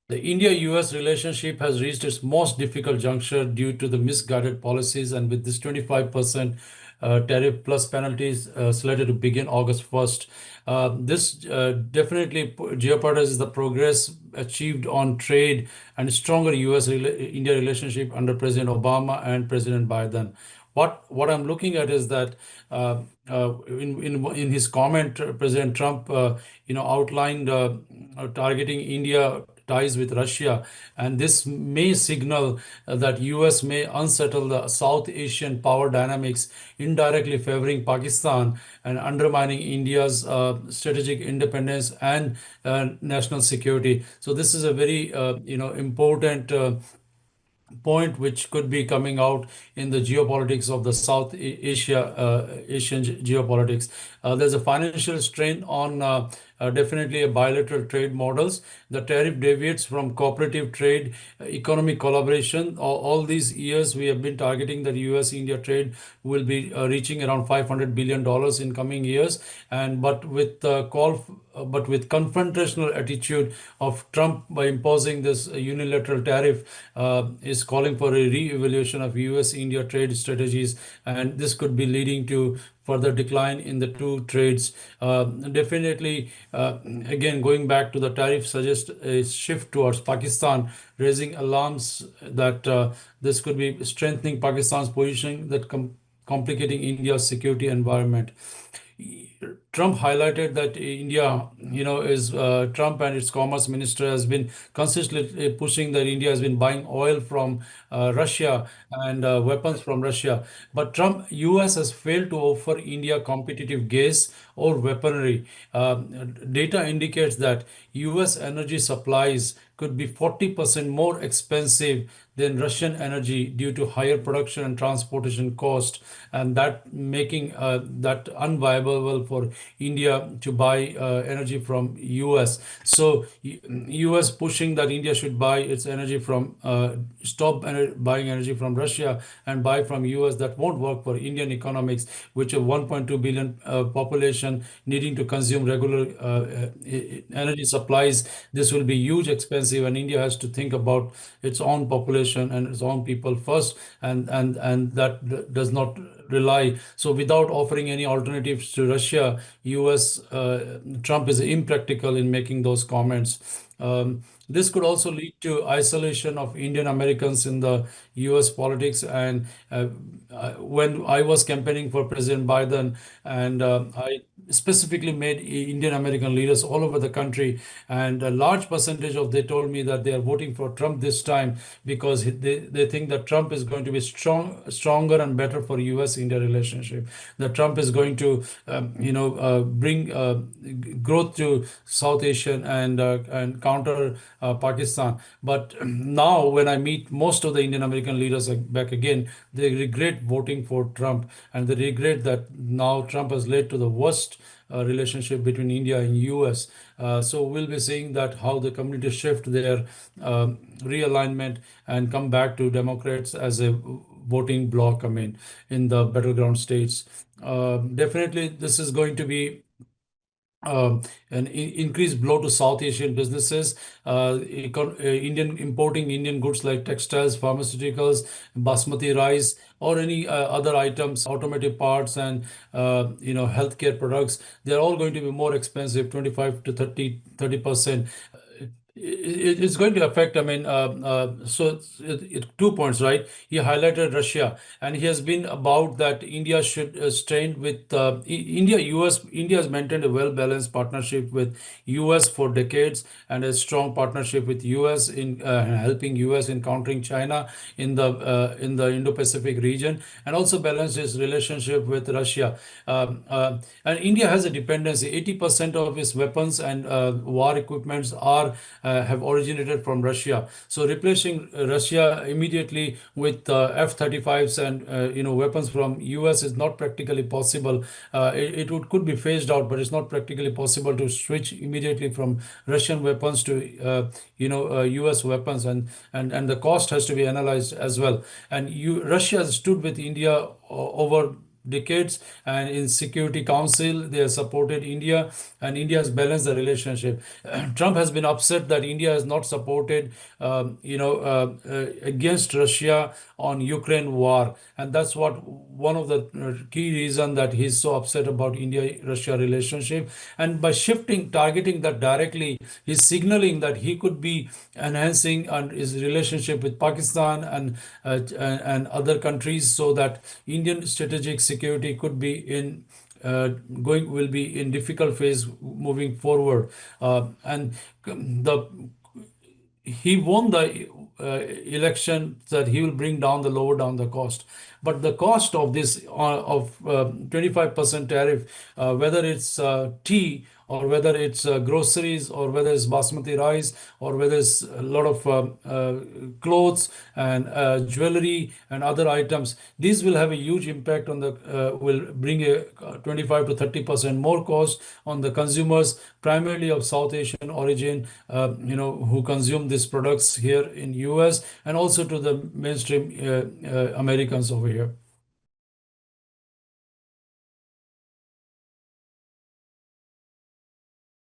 The India-US relationship has reached its most difficult juncture due to the misguided policies, and with this 25% tariff plus penalties slated to begin August 1st, this definitely jeopardizes the progress achieved on trade and stronger US-India relationship under President Obama and President Biden. What I'm looking at is that in his comment, President Trump outlined targeting India ties with Russia, and this may signal that US may unsettle the South Asian power dynamics, indirectly favoring Pakistan and undermining India's strategic independence and national security. So this is a very important point which could be coming out in the geopolitics of the Asian geopolitics. There's a financial strain on definitely a bilateral trade models. The tariff deviates from cooperative trade, economic collaboration. All these years we have been targeting that US-India trade will be reaching around $500 billion in coming years, and but with confrontational attitude of Trump by imposing this unilateral tariff, is calling for a re-evaluation of US-India trade strategies, and this could be leading to further decline in the two trades. Definitely, again, going back to the tariff suggests a shift towards Pakistan, raising alarms that this could be strengthening Pakistan's position, that complicating India's security environment. Trump highlighted that India, is Trump and its commerce minister has been consistently pushing that India has been buying oil from Russia and weapons from Russia. But US has failed to offer India competitive gas or weaponry. Data indicates that US energy supplies could be 40% more expensive than Russian energy due to higher production and transportation cost, and that making that unviable for India to buy energy from US. So US pushing that India should buy its energy from buying energy from Russia and buy from US. That won't work for Indian economics, which a 1.2 billion population needing to consume regular energy supplies. This will be huge expensive, and India has to think about its own population and its own people first, and that does not rely. So without offering any alternatives to Russia, US Trump is impractical in making those comments. This could also lead to isolation of Indian Americans in the US politics. And when I was campaigning for President Biden, and I specifically made Indian American leaders all over the country, and a large percentage of they told me that they are voting for Trump this time because they think that Trump is going to be stronger and better for US-India relationship. That Trump is going to bring growth to South Asian and counter Pakistan. But now, when I meet most of the Indian American leaders back again, they regret voting for Trump, and they regret that now Trump has led to the worst relationship between India and US. So we'll be seeing that how the community shift their realignment and come back to Democrats as a voting bloc. I mean, in the battleground states. Definitely, this is going to be an increased blow to South Asian businesses. Indian importing Indian goods like textiles, pharmaceuticals, basmati rice, or any other items, automotive parts, and healthcare products. They're all going to be more expensive, 25 to 30%. It's going to affect. I mean, so 2 points, right? He highlighted Russia, and he has been about that India should strain with India. India has maintained a well-balanced partnership with US for decades, and a strong partnership with US in helping US in countering China in the Indo-Pacific region, and also balanced its relationship with Russia. And India has a dependency. 80% of its weapons and war equipments have originated from Russia. So replacing Russia immediately with F-35s and weapons from US is not practically possible. Could be phased out, but it's not practically possible to switch immediately from Russian weapons to US weapons, and the cost has to be analyzed as well. And Russia has stood with India over decades, and in Security Council they have supported India, and India has balanced the relationship. Trump has been upset that India has not supported, against Russia on Ukraine war, and that's what one of the key reason that he's so upset about India-Russia relationship. And by shifting, targeting that directly, he's signaling that he could be enhancing and his relationship with Pakistan and other countries, so that Indian strategic security could be in going will be in difficult phase moving forward. And the he won the election that he will bring down the lower down the cost, but the cost of this of 25% tariff, whether it's tea, or whether it's groceries, or whether it's basmati rice, or whether it's a lot of clothes and jewelry and other items, these will have a huge impact on the will bring a 25 to 30% more cost on the consumers, primarily of South Asian origin, who consume these products here in US, and also to the mainstream Americans over here.